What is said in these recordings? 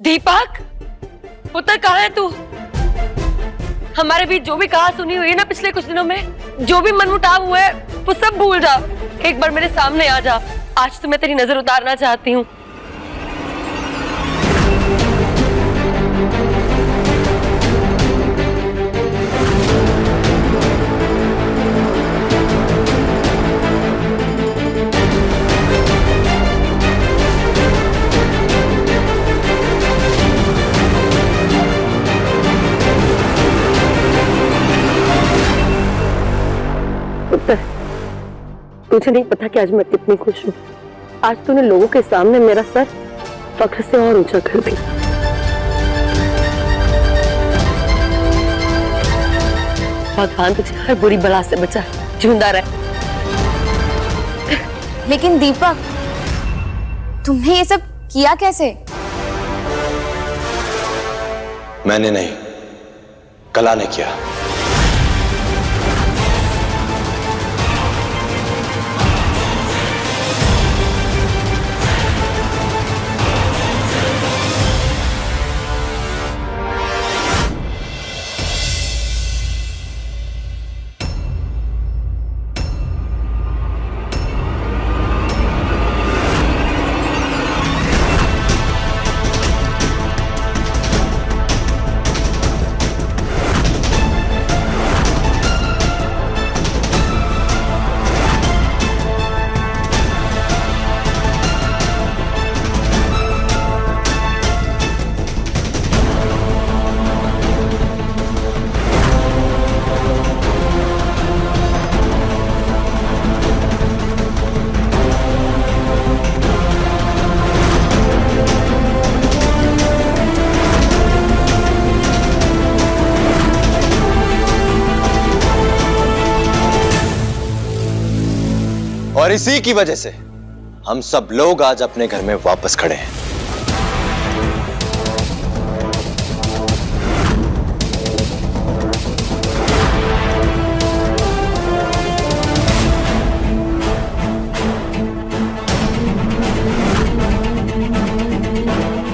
दीपक, पुत्र कहाँ है तू? हमारे बीच जो भी कहा सुनी हुई है ना पिछले कुछ दिनों में, जो भी मनमुटाव हुआ है वो सब भूल जा। एक बार मेरे सामने आ जा। आज तो मैं तेरी नजर उतारना चाहती हूँ। तुझे नहीं पता कि आज मैं कितनी खुश हूँ। आज तूने लोगों के सामने मेरा सर फख्र से और ऊंचा कर दिया। भगवान तुझे हर बुरी बला से बचा, जिंदा रहे। लेकिन दीपक, तुमने ये सब किया कैसे? मैंने नहीं, कला ने किया। और इसी की वजह से हम सब लोग आज अपने घर में वापस खड़े हैं।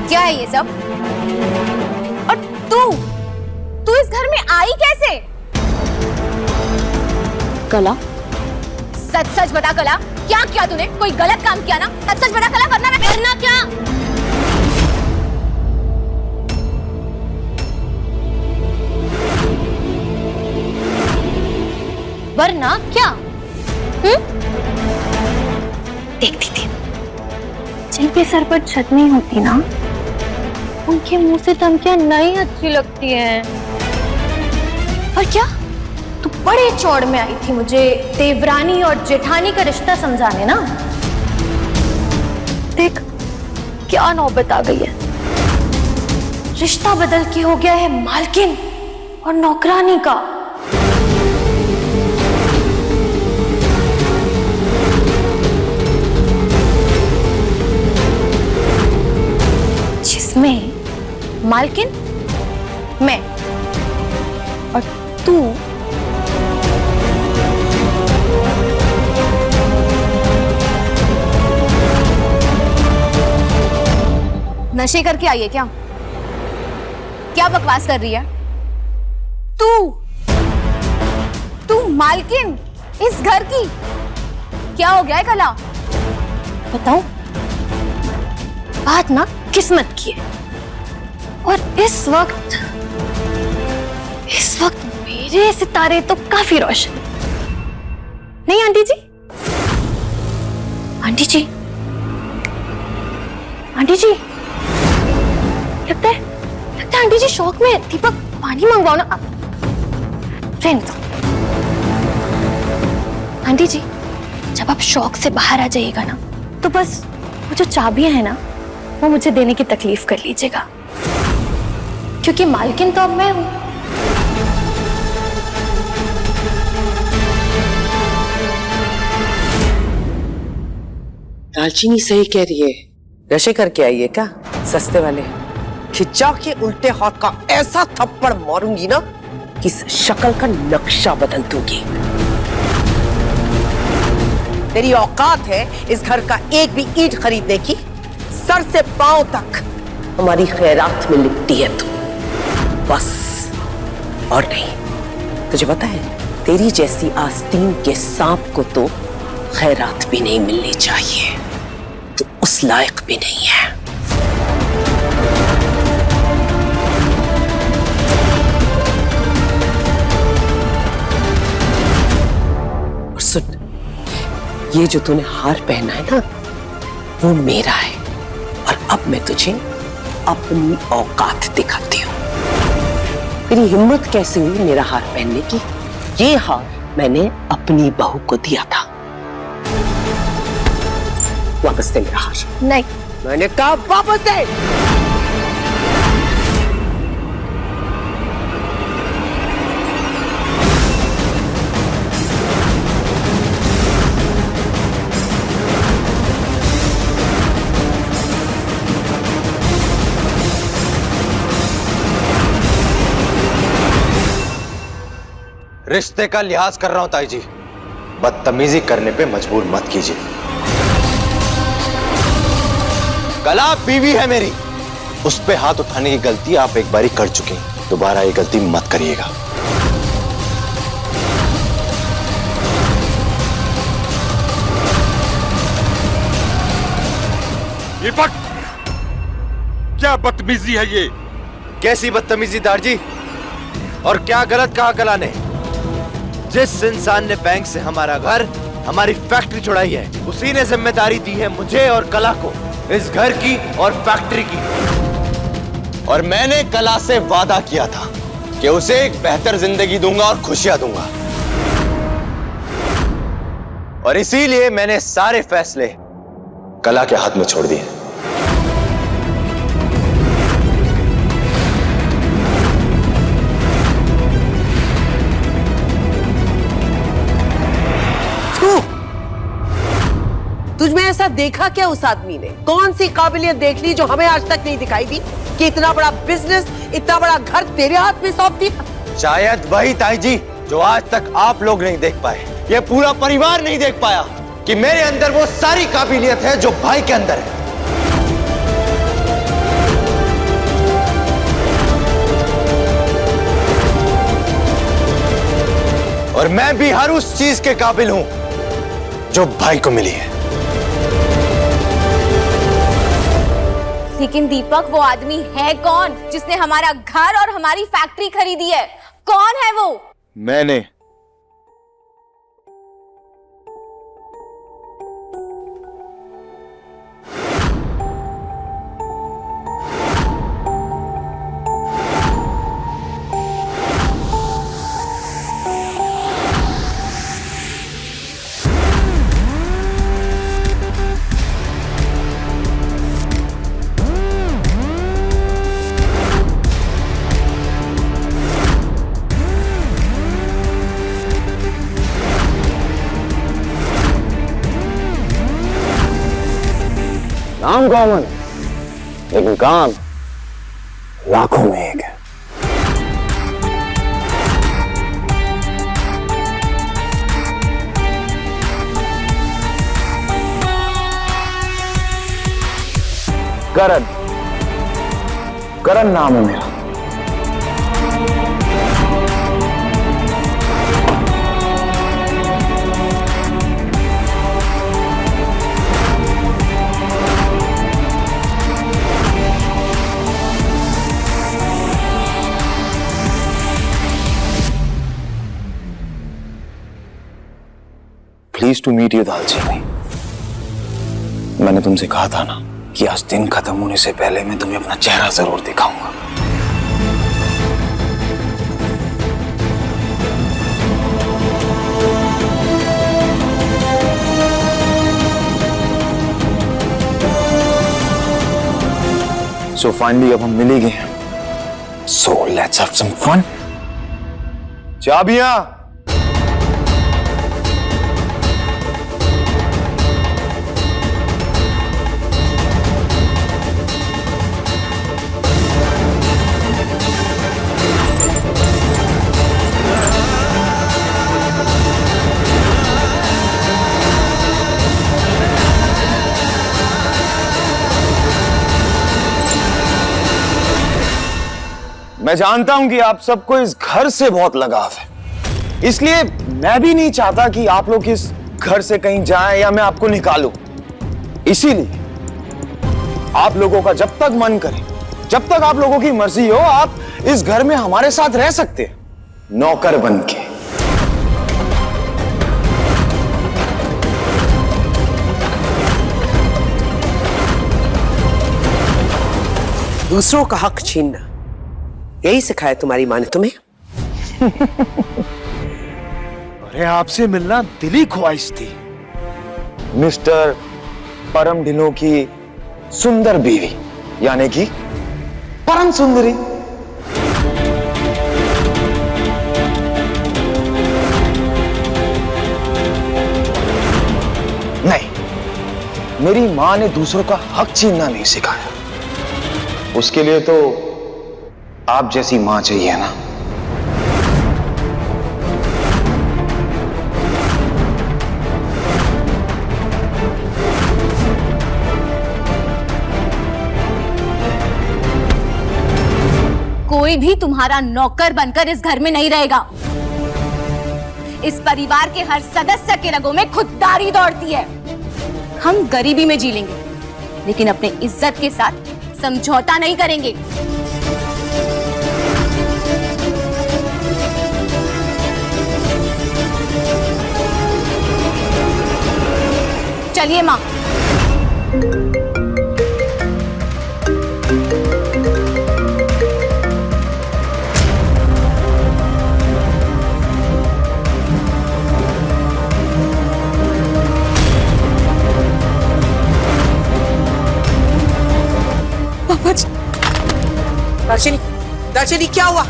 क्या है ये सब? और तू इस घर में आई कैसे? कला, सच सच बता कला, क्या किया तूने? कोई गलत काम किया ना? सच सच बता कला, वरना मैं करना क्या? वरना क्या? देखती थी जिन पे सर पर छत नहीं होती ना, उनके मुंह से धमकियां नहीं अच्छी लगती हैं। और क्या? तू बड़े चौड़ में आई थी मुझे देवरानी और जेठानी का रिश्ता समझाने ना? देख क्या नौबत आ गई है। रिश्ता बदल के हो गया है मालकिन और नौकरानी का। जिसमें मालकिन मैं और तू नशे करके आई है क्या? क्या बकवास कर रही है तू मालकिन इस घर की? क्या हो गया है कला? बताओ। बात ना किस्मत की है। और इस वक्त मेरे सितारे तो काफी रोशन। नहीं आंटी जी? आंटी जी, आंटी जी, लगता है आंटी जी शौक में। दीपक, पानी मंगवाओ ना आप। फ्रेंड्स, आंटी जी, जब आप शौक से बाहर आ जाइएगा ना, तो बस वो जो चाबियां है ना, वो मुझे देने की तकलीफ कर लीजिएगा, क्योंकि मालकिन तो अब मैं हूं। दालचीनी सही कह रही है। नशे करके आई है क्या? सस्ते वाले खिंचा के उल्टे हाथ का ऐसा थप्पड़ मारूंगी ना कि इस शक्ल का नक्शा बदल दूंगी। तेरी औकात है इस घर का एक भी ईंट खरीदने की? सर से पांव तक हमारी खैरात में लिपटी है तू, बस और नहीं। तुझे पता है, तेरी जैसी आस्तीन के सांप को तो खैरात भी नहीं मिलनी चाहिए, तो उस लायक भी नहीं है। और सुन, ये जो तूने हार पहना है ना, वो मेरा है, और अब मैं तुझे अपनी औकात दिखाती हूँ। तेरी हिम्मत कैसे हुई मेरा हार पहनने की? ये हार मैंने अपनी बहू को दिया था। वापस दे मेरा हार। नहीं। मैंने कहा वापस दे। रिश्ते का लिहाज कर रहा हूं ताई जी, बदतमीजी करने पे मजबूर मत कीजिए। कला बीवी है मेरी, उस पे हाथ उठाने की गलती आप एक बारी कर चुके हैं, दोबारा ये गलती मत करिएगा। दीपक, क्या बदतमीजी है ये? कैसी बदतमीजी दार जी? और क्या गलत कहा कला ने? जिस इंसान ने बैंक से हमारा घर, हमारी फैक्ट्री छुड़ाई है, उसी ने जिम्मेदारी दी है मुझे और कला को इस घर की और फैक्ट्री की। और मैंने कला से वादा किया था कि उसे एक बेहतर जिंदगी दूंगा और खुशियां दूंगा, और इसीलिए मैंने सारे फैसले कला के हाथ में छोड़ दिए। तुझमें ऐसा देखा क्या उस आदमी ने? कौन सी काबिलियत देख ली जो हमें आज तक नहीं दिखाई दी कि इतना बड़ा बिजनेस, इतना बड़ा घर तेरे हाथ में सौंप दिया? शायद वही ताई जी जो आज तक आप लोग नहीं देख पाए, ये पूरा परिवार नहीं देख पाया कि मेरे अंदर वो सारी काबिलियत है जो भाई के अंदर है। और मैं भी हर उस चीज के काबिल हूं जो भाई को मिली है। लेकिन दीपक, वो आदमी है कौन जिसने हमारा घर और हमारी फैक्ट्री खरीदी है? कौन है वो? मैंने। नाम कॉमन, लेकिन काम लाखों में एक है। करण, करण नाम है मेरा। प्लीज टू मीट यू दालचीनी। मैंने तुमसे कहा था ना कि आज दिन खत्म होने से पहले मैं तुम्हें अपना चेहरा जरूर दिखाऊंगा। सो फाइनली अब हम मिल ही गए हैं। So let's have some fun. चाबियां। मैं जानता हूं कि आप सबको इस घर से बहुत लगाव है, इसलिए मैं भी नहीं चाहता कि आप लोग इस घर से कहीं जाएं या मैं आपको निकालूं। इसीलिए आप लोगों का जब तक मन करे, जब तक आप लोगों की मर्जी हो, आप इस घर में हमारे साथ रह सकते हैं, नौकर बन के। दूसरों का हक छीनना, यही सिखाया तुम्हारी माँ ने तुम्हें? अरे आपसे मिलना दिली ख्वाहिश थी। मिस्टर परम ढिल्लों की सुंदर बीवी, यानी कि परम सुंदरी। नहीं, मेरी मां ने दूसरों का हक छीनना नहीं सिखाया। उसके लिए तो आप जैसी मां चाहिए ना। कोई भी तुम्हारा नौकर बनकर इस घर में नहीं रहेगा। इस परिवार के हर सदस्य के रगों में खुददारी दौड़ती है। हम गरीबी में जी लेंगे, लेकिन अपने इज्जत के साथ समझौता नहीं करेंगे। चलिए माँ। दार्शनी, दार्शनी क्या हुआ?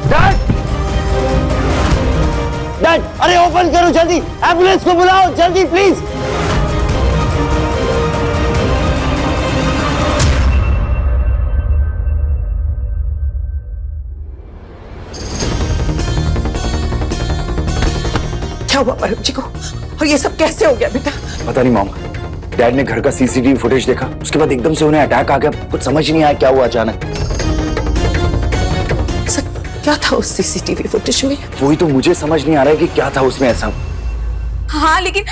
डैड! डैड, अरे ओपन करो जल्दी, एम्बुलेंस को बुलाओ जल्दी प्लीज। क्या हुआ परम जी को? और ये सब कैसे हो गया बेटा? पता नहीं मॉम, डैड ने घर का सीसीटीवी फुटेज देखा, उसके बाद एकदम से उन्हें अटैक आ गया। कुछ समझ नहीं आया क्या हुआ अचानक। क्या था उस सीसीटीवी फुटेज में? वही तो मुझे समझ नहीं आ रहा है कि क्या था उसमें ऐसा। हाँ, लेकिन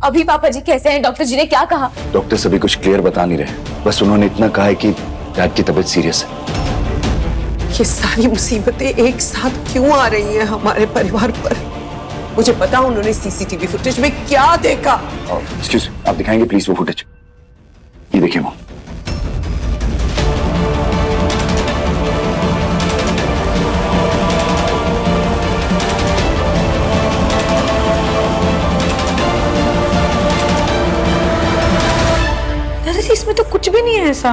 अभी पापा जी कैसे हैं? डॉक्टर जी ने क्या कहा? डॉक्टर सभी कुछ क्लियर बता नहीं रहे, बस उन्होंने इतना कहा है कि डैड की तबीयत सीरियस है। ये सारी मुसीबतें एक साथ क्यों आ रही हैं हमारे परिवार पर? मुझे पता उन्होंने सीसीटीवी फुटेज में क्या देखा। एक्सक्यूज, आप दिखाएंगे प्लीज वो फुटेज? ये देखिए मॉम। इसमें तो कुछ भी नहीं है ऐसा।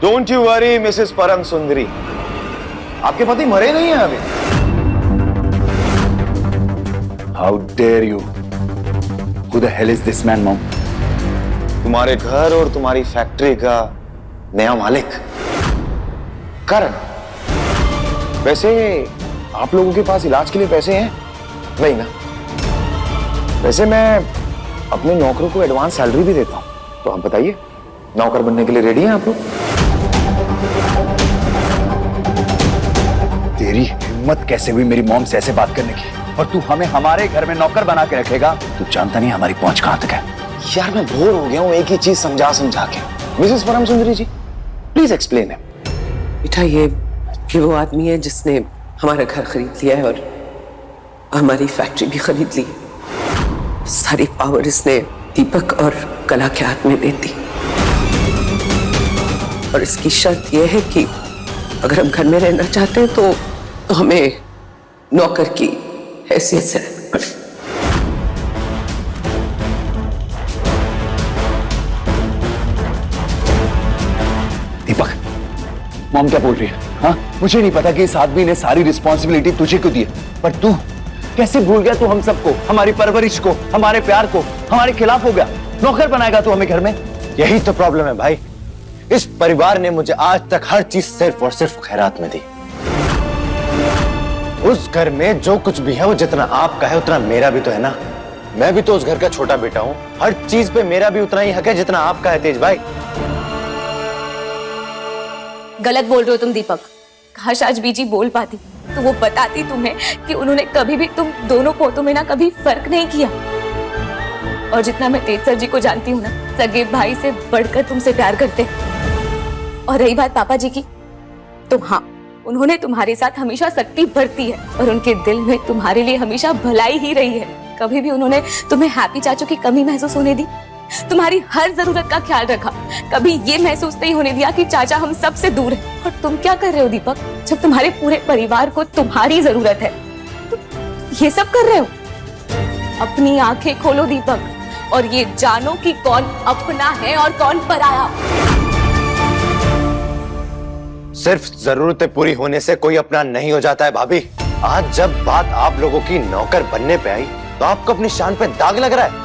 डोंट यू वरी मिसेस परम सुंदरी, आपके पति मरे नहीं हैं अभी। How dare you? Who the hell is this man mom? तुम्हारे घर और तुम्हारी फैक्ट्री का नया मालिक करण। वैसे आप लोगों के पास इलाज के लिए पैसे हैं? नहीं ना? वैसे मैं अपने नौकरों को एडवांस सैलरी भी देता हूं, तो आप बताइए, नौकर बनने के लिए रेडी हैं आप लोग? तेरी हिम्मत कैसे हुई मेरी मॉम से ऐसे बात करने की? और तू हमें हमारे घर में नौकर बना के रखेगा? तू जानता नहीं हमारी पहुंच कहां तक है। यार मैं बोर हो गया हूं एक ही चीज समझा समझा के। मिसेस परम सुंदरी जी, प्लीज एक्सप्लेन है। बेटा ये वो आदमी है जिसने हमारा घर खरीद लिया है और हमारी फैक्ट्री भी खरीद ली। सारी पावर इसने दीपक और कला के हाथ में दे दी, और इसकी शर्त यह है कि अगर हम घर में रहना चाहते हैं तो हमें नौकर की हैसियत से रहना पड़े। दीपक, मॉम क्या बोल रही है? हाँ, मुझे नहीं पता कि इस आदमी ने सारी रिस्पॉन्सिबिलिटी तुझे क्यों दी है, पर तू कैसे भूल गया? तू हम सबको, हमारी परवरिश को, हमारे प्यार को हमारे खिलाफ हो गया। नौकर बनाएगा तू हमें घर में? यही तो प्रॉब्लम है भाई। इस परिवार ने मुझे आज तक हर चीज सिर्फ और सिर्फ खैरात में दी। उस घर में जो कुछ भी है वो जितना आपका है उतना मेरा भी तो है ना। मैं भी तो उस घर का छोटा बेटा हूं। हर चीज पे मेरा भी उतना ही हक है जितना आपका है तेज भाई। गलत बोल रहे हो तुम दीपक। काश आज बीजी बोल पाती तो वो बताती तुम्हें कि उन्होंने कभी भी तुम दोनों पोतों में ना कभी फर्क नहीं किया। और जितना मैं तेज सर जी को जानती हूँ ना, सगे भाई से बढ़कर तुमसे प्यार करते। और रही बात पापा जी की, तो हाँ, उन्होंने तुम्हारे साथ हमेशा सख्ती बरती है और उनके दिल में तुम्हारे लिए हमेशा भलाई ही रही है। कभी भी उन्होंने तुम्हें हैप्पी चाचू की कमी महसूस होने दी, तुम्हारी हर जरूरत का ख्याल रखा। कभी ये महसूस नहीं होने दिया कि चाचा हम सबसे दूर है। और तुम क्या कर रहे हो दीपक, जब तुम्हारे पूरे परिवार को तुम्हारी जरूरत है, तो ये सब कर रहे हो? अपनी आंखें खोलो दीपक, और ये जानो कि कौन अपना है और कौन पराया। सिर्फ जरूरतें पूरी होने से कोई अपना नहीं हो जाता है भाभी। आज जब बात आप लोगों की नौकर बनने पे आई तो आपको अपनी शान पे दाग लग रहा है।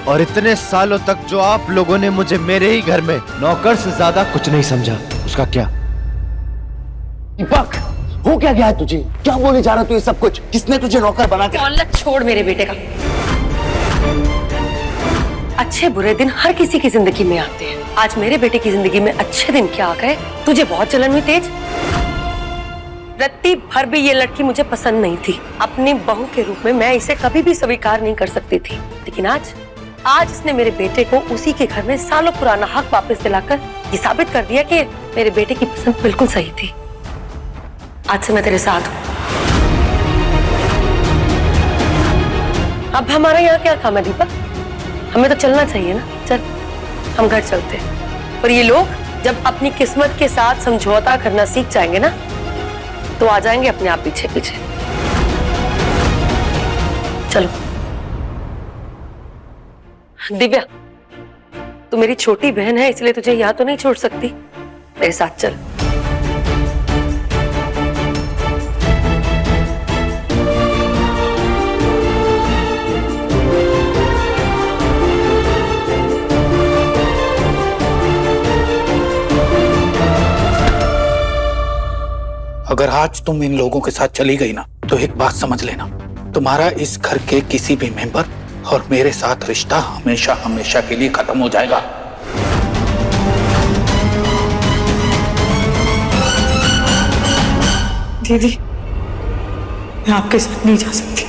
और इतने सालों तक जो आप लोगों ने मुझे मेरे ही घर में नौकर से ज्यादा कुछ नहीं समझा, उसका क्या? दीपक, हो क्या गया है तुझे? क्या बोले जा रहा तू ये सब कुछ? किसने तुझे नौकर बना के? औलत छोड़ मेरे बेटे का। अच्छे बुरे दिन हर किसी की जिंदगी में आते हैं। आज मेरे बेटे की जिंदगी में अच्छे दिन क्या आ गए? तुझे बहुत जलन हुई तेज। रत्ती भर भी ये लड़की मुझे पसंद नहीं थी। अपनी बहू के रूप में मैं इसे कभी भी स्वीकार नहीं कर सकती थी, लेकिन आज इसने मेरे बेटे को उसी के घर में सालों पुराना हक वापस दिलाकर ये साबित कर दिया कि मेरे बेटे की पसंद बिल्कुल सही थी। आज से मैं तेरे साथ हूँ। अब हमारा यहाँ क्या काम है दीपक? हमें तो चलना चाहिए ना। चल, हम घर चलते हैं। पर ये लोग जब अपनी किस्मत के साथ समझौता करना सीख जाएंगे ना, तो आ जाएंगे अपने आप पीछे पीछे। चलो दिव्या, तू मेरी छोटी बहन है, इसलिए तुझे यहाँ तो नहीं छोड़ सकती। मेरे साथ चल। अगर आज तुम इन लोगों के साथ चली गई ना, तो एक बात समझ लेना, तुम्हारा इस घर के किसी भी मेंबर और मेरे साथ रिश्ता हमेशा हमेशा के लिए खत्म हो जाएगा। दीदी, मैं आपके साथ नहीं जा सकती।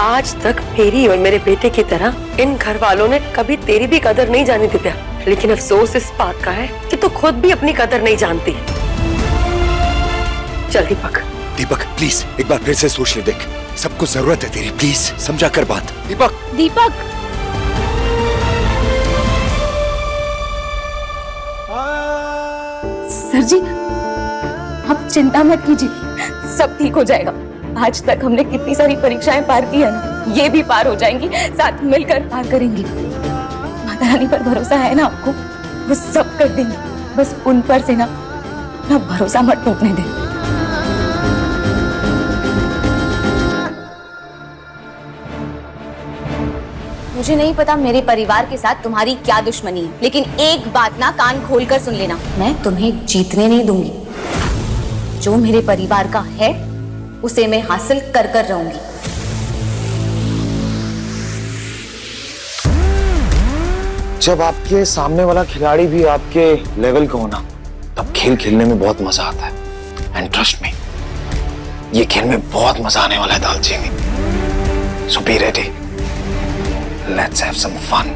आज तक मेरी और मेरे बेटे की तरह इन घर वालों ने कभी तेरी भी कदर नहीं जानी दिव्या, लेकिन अफसोस इस बात का है कि तू खुद भी अपनी कदर नहीं जानती। चल दीपक। दीपक प्लीज एक बार फिर से सोच ले, देख सबको जरूरत है तेरी, प्लीज समझा कर बात। दीपक। दीपक, सर जी आप चिंता मत कीजिए, सब ठीक हो जाएगा। आज तक हमने कितनी सारी परीक्षाएं पार की है ना, ये भी पार हो जाएंगी, साथ मिलकर पार करेंगी। माता रानी पर भरोसा है ना आपको, वो सब कर देंगी। बस उन पर से ना अपना भरोसा मत टूटने दें। मुझे नहीं पता मेरे परिवार के साथ तुम्हारी क्या दुश्मनी है, लेकिन एक बात ना कान खोलकर सुन लेना, मैं तुम्हें जीतने नहीं दूंगी। जो मेरे परिवार का है उसे मैं हासिल कर कर रहूंगी। जब आपके सामने वाला खिलाड़ी भी आपके लेवल का होना, तब खेल खेलने में बहुत मजा आता है। एंड ट्रस्ट मी, ये खेल में बहुत मजा आने वाला है दालचीनी। So be ready, let's have some fun.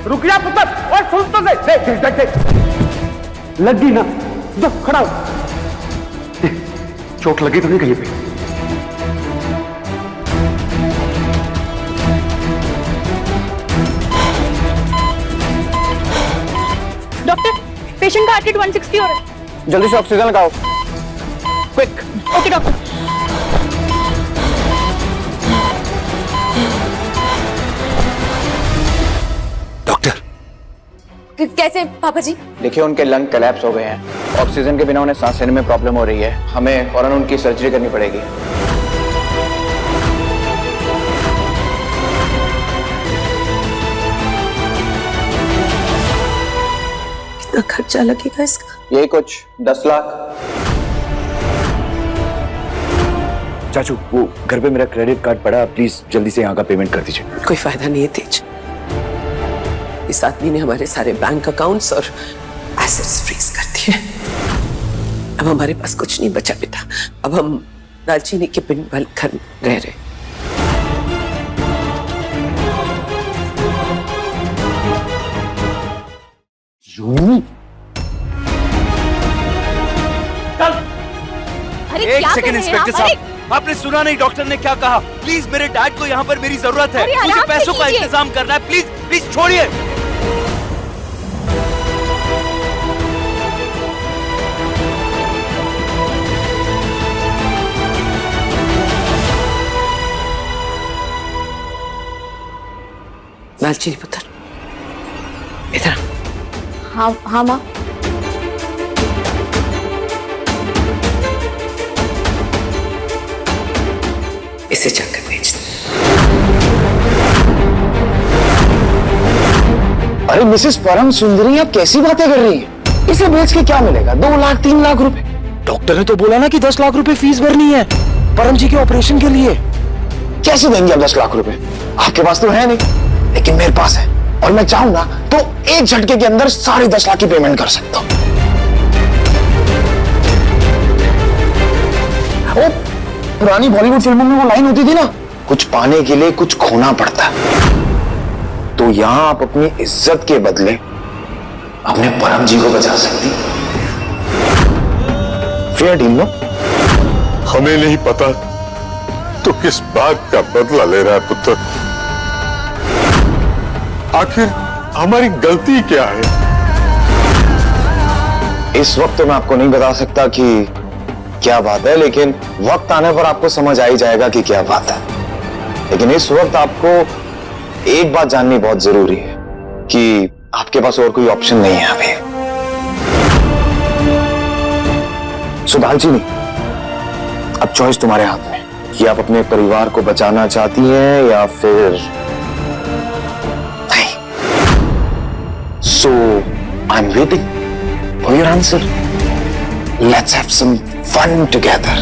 रुक जा पुत्र, और सुन तो देख लगी ना, जो खड़ा हो। चोट लगी तो नहीं कहीं पे? डॉक्टर, पेशेंट का हार्ट रेट 160 हो रहा है। जल्दी से ऑक्सीजन लगाओ, क्विक। Okay doctor. कैसे पापा जी? देखिए उनके लंग कोलैप्स हो गए हैं, ऑक्सीजन के बिना उन्हें सांस लेने में प्रॉब्लम हो रही है, हमें फौरन उनकी सर्जरी करनी पड़ेगी। कितना खर्चा लगेगा इसका? यही कुछ 10 लाख। चाचू, वो घर पे मेरा क्रेडिट कार्ड पड़ा, प्लीज जल्दी से यहाँ का पेमेंट कर दीजिए। कोई फायदा नहीं है तेज। इस आदमी ने हमारे सारे बैंक अकाउंट्स और एसेट्स फ्रीज कर दिए। अब हमारे पास कुछ नहीं बचा बेटा। अब हम दालचीनी के पिंड वाले घर में रह रहे। अरे एक क्या सेकंड कर रहे हैं इंस्पेक्टर आप? अरे, साहब, आपने सुना नहीं डॉक्टर ने क्या कहा? प्लीज मेरे डैड को यहाँ पर मेरी जरूरत है। अरे, मुझे आराम से पैसों का कीजिए। इंतजाम करना है। प्लीज प्लीज छोड़िए। दालचीनी पुत्र, इधर। हाँ हाँ माँ। इसे जाकर बेच दे। अरे मिसेस परम सुंदरी, आप कैसी बातें कर रही हैं? इसे बेच के क्या मिलेगा? 2 लाख 3 लाख रुपए। डॉक्टर ने तो बोला ना कि 10 लाख रुपए फीस भरनी है परम जी के ऑपरेशन के लिए। कैसे देंगे आप 10 लाख रुपए? आपके पास तो है नहीं, लेकिन मेरे पास है, और मैं चाहूँ ना तो एक झटके के अंदर सारे 10 लाख की पेमेंट कर सकता हूँ। पुरानी बॉलीवुड फिल्मों में वो लाइन होती थी ना, कुछ पाने के लिए कुछ खोना पड़ता है। तो यहां आप अपनी इज्जत के बदले अपने परम जी को बचा सकती। Fair deal no? हमें नहीं पता तो किस बात का बदला ले रहा है पुत्र? आखिर हमारी गलती क्या है? इस वक्त तो मैं आपको नहीं बता सकता कि क्या बात है, लेकिन वक्त आने पर आपको समझ आ ही जाएगा कि क्या बात है। लेकिन इस वक्त आपको एक बात जाननी बहुत जरूरी है कि आपके पास और कोई ऑप्शन नहीं है अभी। दालचीनी, अब चॉइस तुम्हारे हाथ में कि आप अपने परिवार को बचाना चाहती हैं या फिर नहीं। So I am waiting for your answer. Let's have some fun together.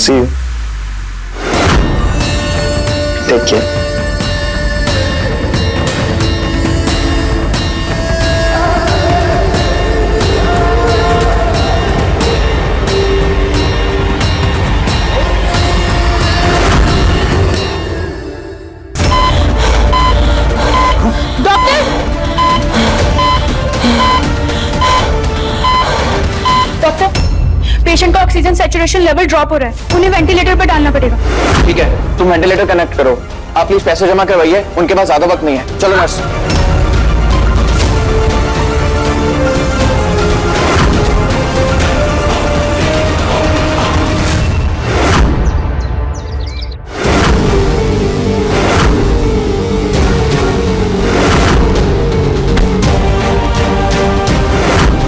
See you. Take care. Patient का ऑक्सीजन सैचुरेशन लेवल ड्रॉप हो रहा है, उन्हें वेंटिलेटर पर डालना पड़ेगा। ठीक है, तुम वेंटिलेटर कनेक्ट करो। आप प्लीज पैसे जमा करवाइए, उनके पास ज्यादा वक्त नहीं है। चलो नर्स।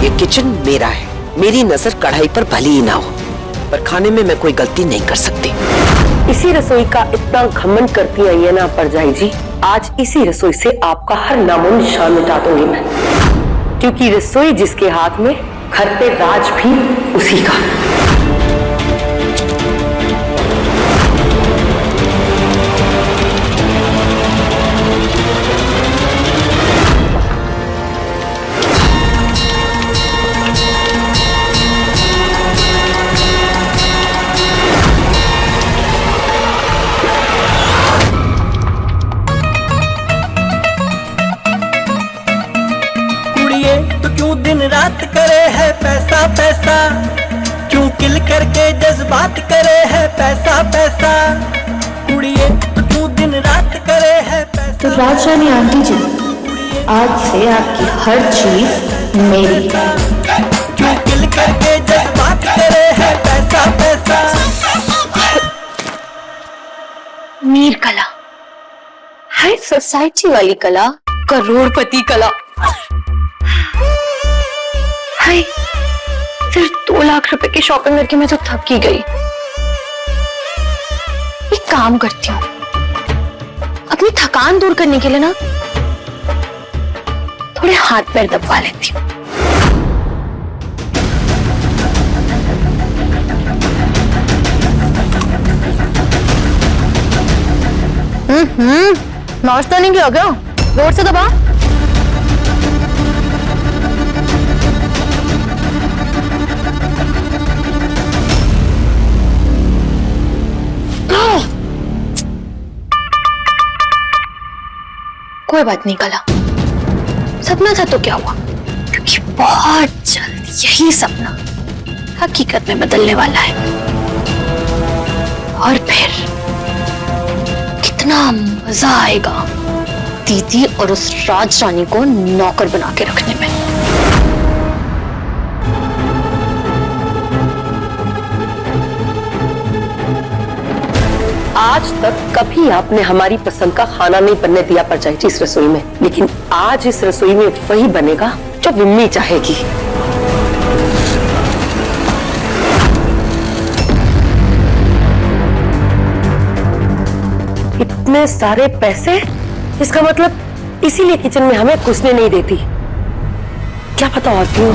ये किचन मेरा है, मेरी नजर कढ़ाई पर भली ही ना हो, पर खाने में मैं कोई गलती नहीं कर सकती। इसी रसोई का इतना घमंड करती आई है ना परजाई जी, आज इसी रसोई से आपका हर नामो निशान मिटा दूंगी मैं। क्योंकि रसोई जिसके हाथ में, घर पे राज भी उसी का। दिन रात करे है पैसा पैसा, क्यों किल करके जज्बात करे है पैसा पैसा, कुड़िए क्यों दिन रात करे है पैसा। तो राजरानी आंटी जी, आज से आपकी हर चीज मेरी। क्यों किल करके जज्बात करे है पैसा पैसा। मीर कला, हाई सोसाइटी वाली कला, करोड़पति कला। हाय, सिर्फ 2 लाख रुपए की शॉपिंग करके मैं तो थक ही गई। एक काम करती हूँ, अपनी थकान दूर करने के लिए ना थोड़े हाथ पैर दबवा लेती हूँ। नाश्ता नहीं किया क्या? जोर से दबा। कोई बात नहीं, कला सपना था तो क्या हुआ, क्योंकि बहुत जल्द यही सपना हकीकत में बदलने वाला है। और फिर कितना मजा आएगा दीदी और उस राज रानी को नौकर बना के रखने में। आज तक कभी आपने हमारी पसंद का खाना नहीं बनने दिया परजाई जी इस रसोई में, लेकिन आज इस रसोई में वही बनेगा जो विम्मी चाहेगी। इतने सारे पैसे, इसका मतलब इसीलिए किचन में हमें घुसने नहीं देती। क्या पता और क्यों?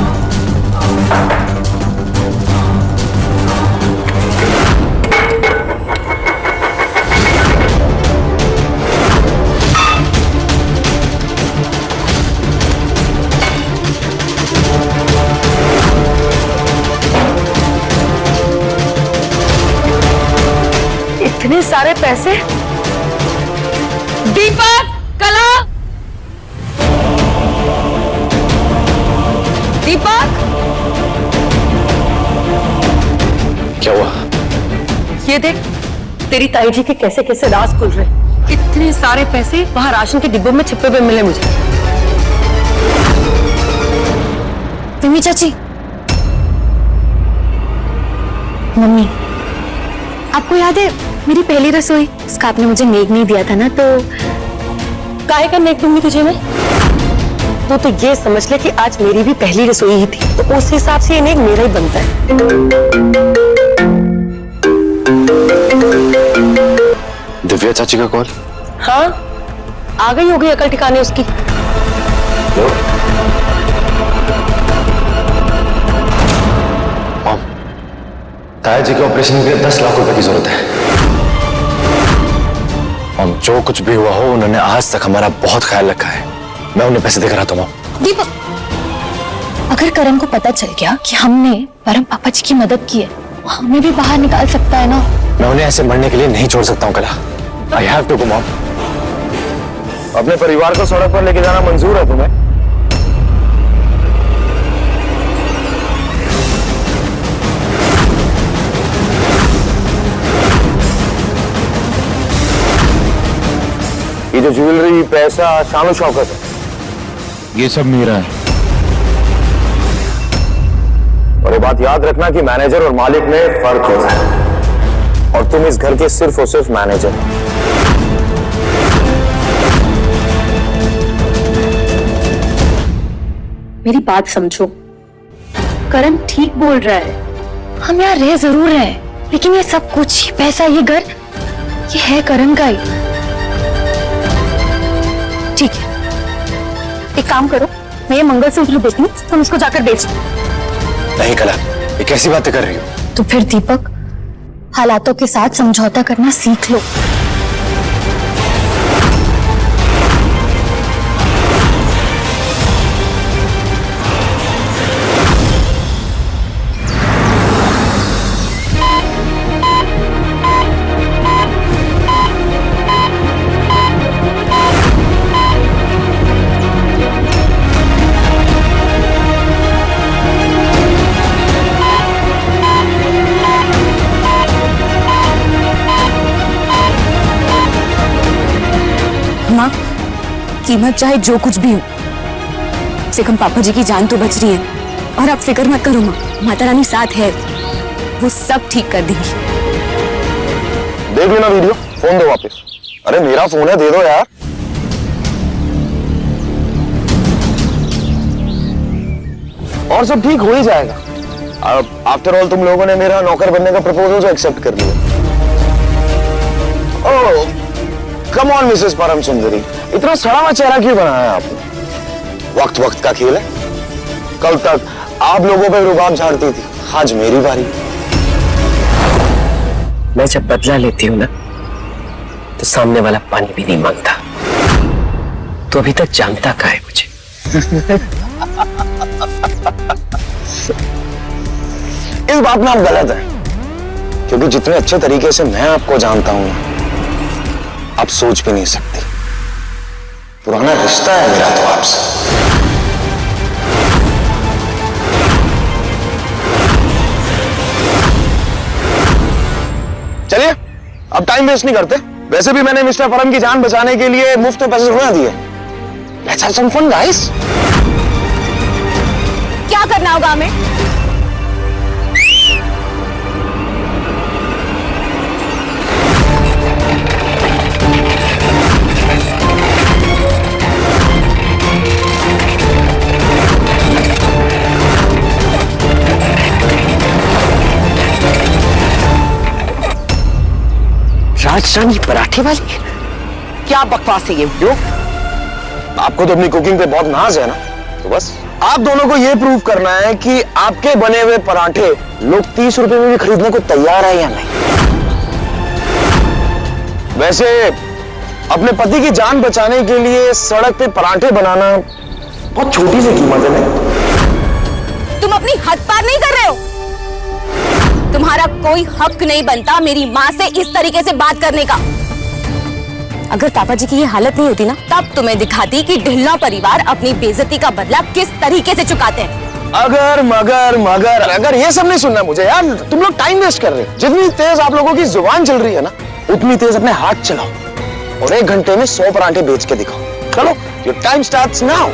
इतने सारे पैसे। दीपक, कला, दीपक, क्या हुआ? ये देख, तेरी ताई जी के कैसे कैसे राज खुल रहे। इतने सारे पैसे वहां राशन के डिब्बों में छिपे हुए मिले मुझे। विम्मी चाची, मम्मी, आपको याद है मेरी पहली रसोई, उसका आपने मुझे नेक नहीं दिया था ना, तो काहे का नेक दूंगी तुझे मैं? तो ये समझ ले कि आज मेरी भी पहली रसोई ही थी, तो उस हिसाब से ये नेक मेरा ही बनता है। दिव्या चाची का कॉल? हाँ, आ गई होगी अकल ठिकाने उसकी। ताया जी के ऑपरेशन के लिए 10 लाख रुपए की जरूरत है। और जो कुछ भी हुआ हो, उन्होंने आज तक हमारा बहुत ख्याल रखा है। मैं उन्हें पैसे देकर आता हूँ। दीपक, अगर करण को पता चल गया कि हमने परम पापा जी की मदद की है, वो हमें भी बाहर निकाल सकता है ना। मैं उन्हें ऐसे मरने के लिए नहीं छोड़ सकता हूँ कला। I have to go mom. अपने परिवार को सड़क पर लेके जाना मंजूर है तुम्हें? ये जो ज्वेलरी, पैसा, शानो शौकत है, ये सब मेरा है। और ये बात याद रखना कि मैनेजर और मालिक में फर्क होता है, और तुम इस घर के सिर्फ और सिर्फ मैनेजर हो। मेरी बात समझो, करण ठीक बोल रहा है। हम यहाँ रह जरूर रहे हैं, लेकिन ये सब कुछ, ये पैसा, ये घर, ये है करण का ही। ठीक है, एक काम करो, मैं ये मंगलसूत्र देखूं, तुम इसको जाकर बेच दो। नहीं कला, ये कैसी बातें कर रही हो? तो फिर दीपक, हालातों के साथ समझौता करना सीख लो। माँ, कीमत चाहे जो कुछ भी हो, कम से कम पापा जी की जान तो बच रही है। और आप फिक्र मत करो माँ, माता रानी साथ है, वो सब ठीक कर देंगी। देख लेना वीडियो, फोन दो वापस। अरे मेरा फोन है, दे दो यार। और सब ठीक हो ही जाएगा। आफ्टर ऑल तुम लोगों ने मेरा नौकर बनने का प्रपोजल जो एक्सेप्ट कर लिया। ओह, कम ऑन मिसेस परम सुंदरी, इतना सड़ा हुआ चेहरा क्यों बनाया आपने? वक्त वक्त का खेल है। कल तक आप लोगों पे रुबाब झाड़ती थी, आज मेरी बारी। मैं जब बदला लेती हूँ ना तो सामने वाला पानी भी नहीं मांगता। तो अभी तक जानता का है मुझे। इस बात में आप गलत हैं, क्योंकि जितने अच्छे तरीके से मैं आपको जानता हूं आप सोच भी नहीं सकते। पुराना रिश्ता है मेरा तो आपसे। चलिए अब टाइम वेस्ट नहीं करते। वैसे भी मैंने मिस्टर परम की जान बचाने के लिए मुफ्त में पैसे थोड़ा दिए। Let's have some fun, guys. क्या करना होगा हमें? राजरानी पराठे वाली? क्या बकवास है ये? क्यों? आपको तो अपनी कुकिंग पे बहुत नाज है ना, तो बस आप दोनों को ये प्रूव करना है कि आपके बने हुए पराठे लोग 30 रुपए में भी खरीदने को तैयार है या नहीं। वैसे अपने पति की जान बचाने के लिए सड़क पे पराठे बनाना बहुत छोटी सी कीमत है ना? तुम अपनी हद पार नहीं कर रहे हो? तुम्हारा कोई हक नहीं बनता मेरी माँ से इस तरीके से बात करने का। अगर पापा जी की ये हालत नहीं होती ना, तब तुम्हें दिखाती कि ढिल्ला परिवार अपनी बेइज्जती का बदला किस तरीके से चुकाते हैं। अगर मगर मगर अगर ये सब नहीं सुनना मुझे यार, तुम लोग टाइम वेस्ट कर रहे हो। जितनी तेज आप लोगों की जुबान चल रही है ना, उतनी तेज अपने हाथ चलाओ और 1 घंटे में 100 पराठे बेच के दिखाओ। चलो, योर टाइम स्टार्ट्स नाउ।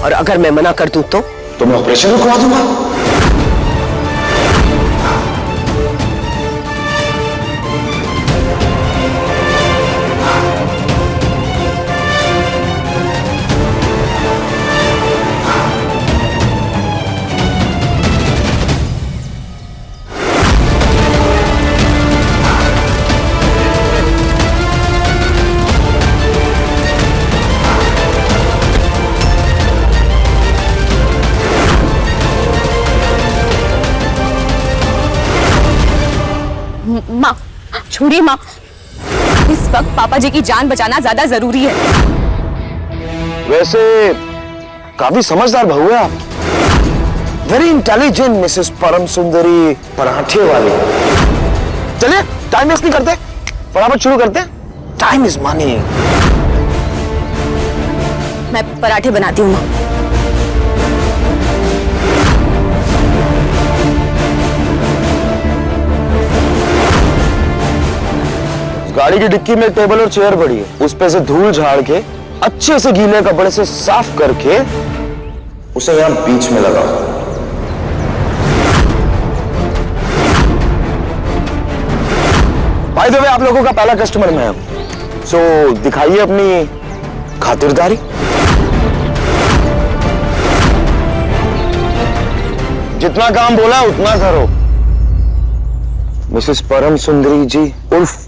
और अगर मैं मना कर दूं तो मैं ऑपरेशन रुकवा दूंगा। माँ, छोड़िए माँ। इस वक्त पापा जी की जान बचाना ज्यादा जरूरी है। वैसे काफी समझदार बहू है आप। वेरी इंटेलिजेंट मिसेस परम सुंदरी पराठे वाली। चलिए टाइम वेस्ट नहीं करते, फटाफट शुरू करते हैं। Time is money. मैं पराठे बनाती हूँ माँ। गाड़ी की डिक्की में टेबल और चेयर पड़ी है, उस पे से धूल झाड़ के अच्छे से गीले कपड़े से साफ करके उसे यहां बीच में लगाओ। बाय द वे, आप लोगों का पहला कस्टमर मैं हूं, सो दिखाइए अपनी खातिरदारी। जितना काम बोला उतना करो। मिसेस परम सुंदरी जी उर्फ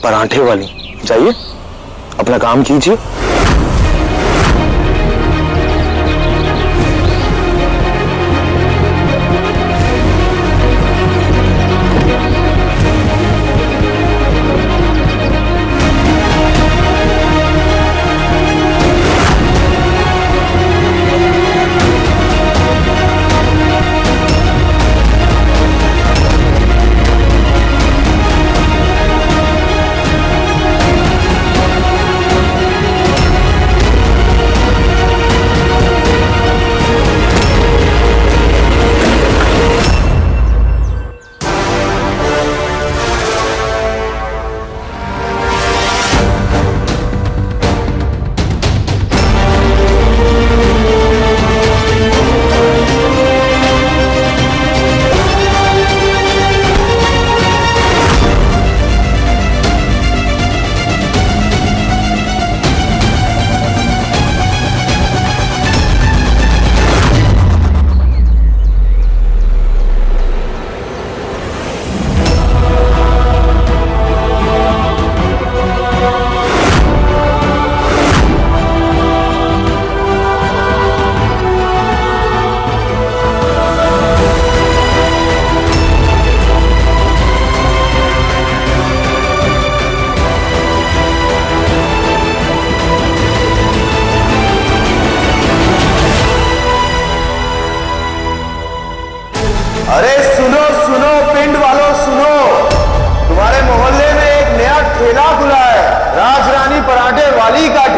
पराठे वाली, जाइए अपना काम कीजिए।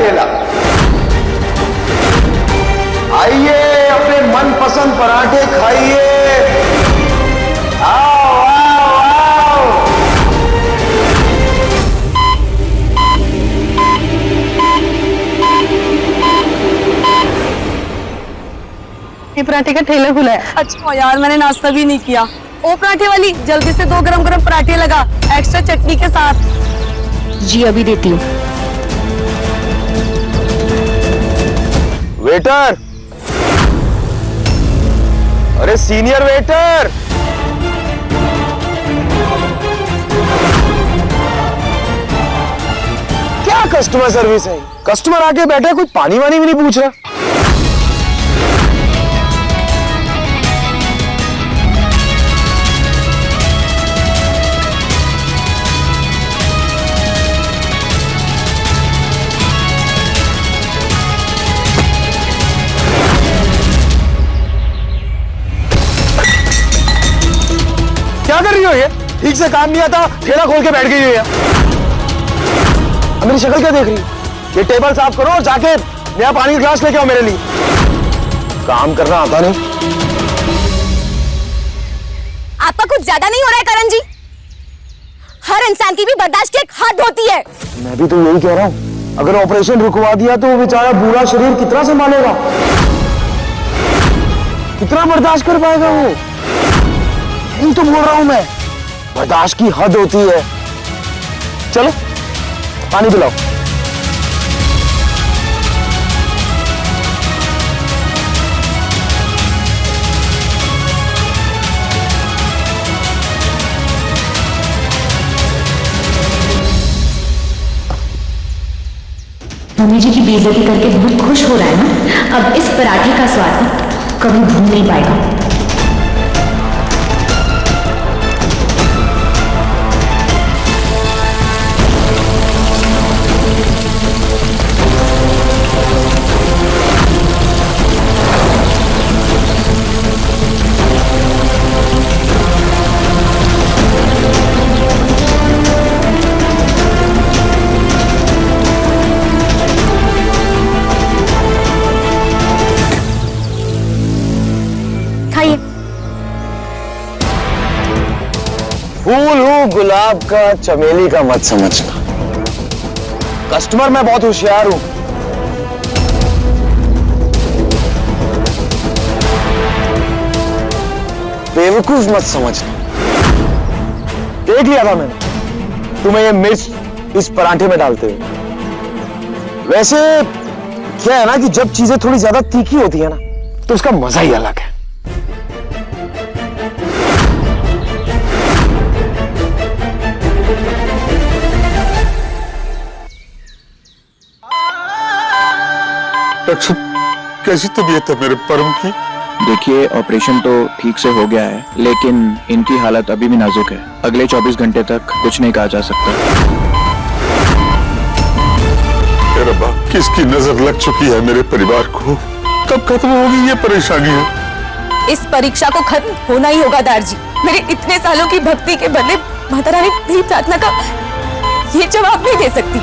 ठेला। आइए अपने मनपसंद पराठे खाइए। आओ आओ आओ। ये पराठे का ठेला खुला है। अच्छा यार, मैंने नाश्ता भी नहीं किया। ओ पराठे वाली, जल्दी से 2 गरम गरम पराठे लगा, एक्स्ट्रा चटनी के साथ। जी अभी देती हूँ। वेटर, अरे सीनियर वेटर, क्या कस्टमर सर्विस है? कस्टमर आके बैठे, कुछ पानी वानी भी नहीं पूछ रहा। क्या कर रही हो ये? ठीक से काम नहीं आता, ठेला खोल के बैठ गई हो। मेरी शक्ल क्या देख रही? ये टेबल साफ करो और जाके नया पानी का ग्लास लेके आओ मेरे लिए। काम करना आता नहीं। आपका कुछ ज्यादा नहीं हो रहा है करण जी? हर इंसान की भी बर्दाश्त की एक हद होती है। मैं भी तो यही कह रहा हूँ, अगर ऑपरेशन रुकवा दिया तो वो बेचारा बूढ़ा शरीर कितना संभालेगा, कितना बर्दाश्त कर पाएगा वो? यही तो बोल रहा हूं मैं, बर्दाश्त की हद होती है। चलो पानी पिलाओ। मम्मी जी की बेइज्जती करके बहुत खुश हो रहा है ना। अब इस पराठे का स्वाद कभी भूल नहीं पाएगा। फूल हूं गुलाब का, चमेली का मत समझना। कस्टमर मैं बहुत होशियार हूं। बेवकूफ मत समझना। देख लिया था मैंने तुम्हें ये मिर्च इस पराठे में डालते हुए। वैसे क्या है ना कि जब चीजें थोड़ी ज्यादा तीखी होती है ना तो उसका मजा ही अलग है। डॉक्टर, कैसी तबीयत है मेरे परम की? देखिए, ऑपरेशन तो ठीक से हो गया है, लेकिन इनकी हालत अभी भी नाजुक है। अगले 24 घंटे तक कुछ नहीं कहा जा सकता। मेरा बाप, किसकी नजर लग चुकी है मेरे परिवार को? कब खत्म होगी ये परेशानियां? इस परीक्षा को खत्म होना ही होगा दारजी। मेरे इतने सालों की भक्ति के बदले माता रानी मेरी प्रार्थना का ये जवाब नहीं दे सकती।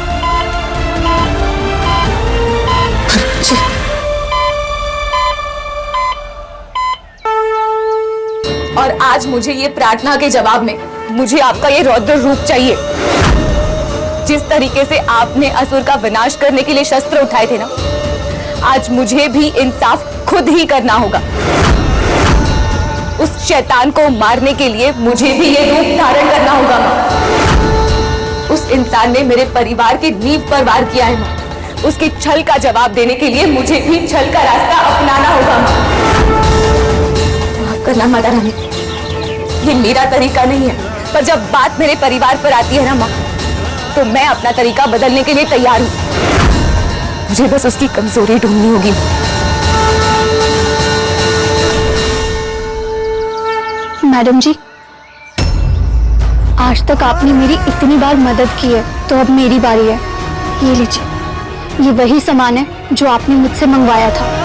और आज मुझे ये प्रार्थना के जवाब में मुझे आपका ये रौद्र रूप चाहिए। जिस तरीके से आपने असुर का विनाश करने के लिए शस्त्र उठाए थे ना, आज मुझे भी इंसाफ खुद ही करना होगा। उस शैतान को मारने के लिए मुझे भी ये रूप धारण करना होगा। उस इंसान ने मेरे परिवार की नींव पर वार किया है। उसके छल का जवाब देने के लिए मुझे भी छल का रास्ता अपनाना होगा। माफ करना माता रानी, ये मेरा तरीका नहीं है, पर जब बात मेरे परिवार पर आती है ना माँ, तो मैं अपना तरीका बदलने के लिए तैयार हूँ। मुझे बस उसकी कमजोरी ढूंढनी होगी। मैडम जी, आज तक आपने मेरी इतनी बार मदद की है, तो अब मेरी बारी है। ये लीजिए, ये वही सामान है जो आपने मुझसे मंगवाया था।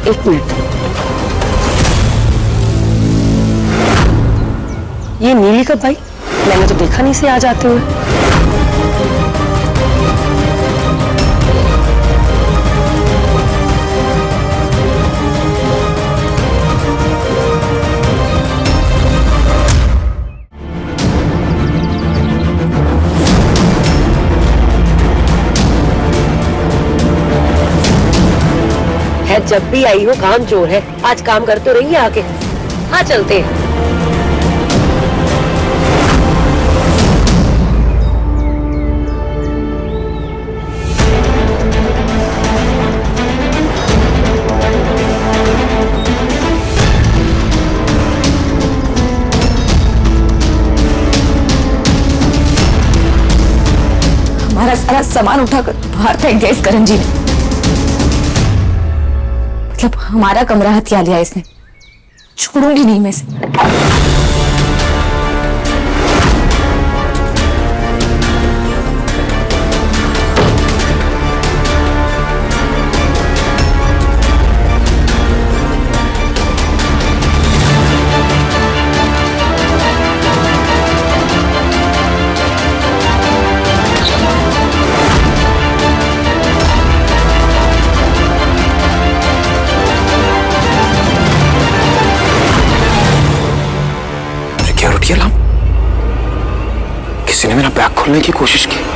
एक मिनट, ये नीली कब भाई? मैंने तो देखा नहीं से आ जाते हुए। है जब भी आई हो काम चोर है, आज काम कर तो रही है आके। हाँ चलते हैं। हमारा सारा सामान उठाकर बाहर फेंक दिया इस करण जी ने। मतलब हमारा कमरा हथिया लिया इसने। छोड़ूंगी नहीं मैं इसे। किसी ने मेरा बैग खोलने की कोशिश की।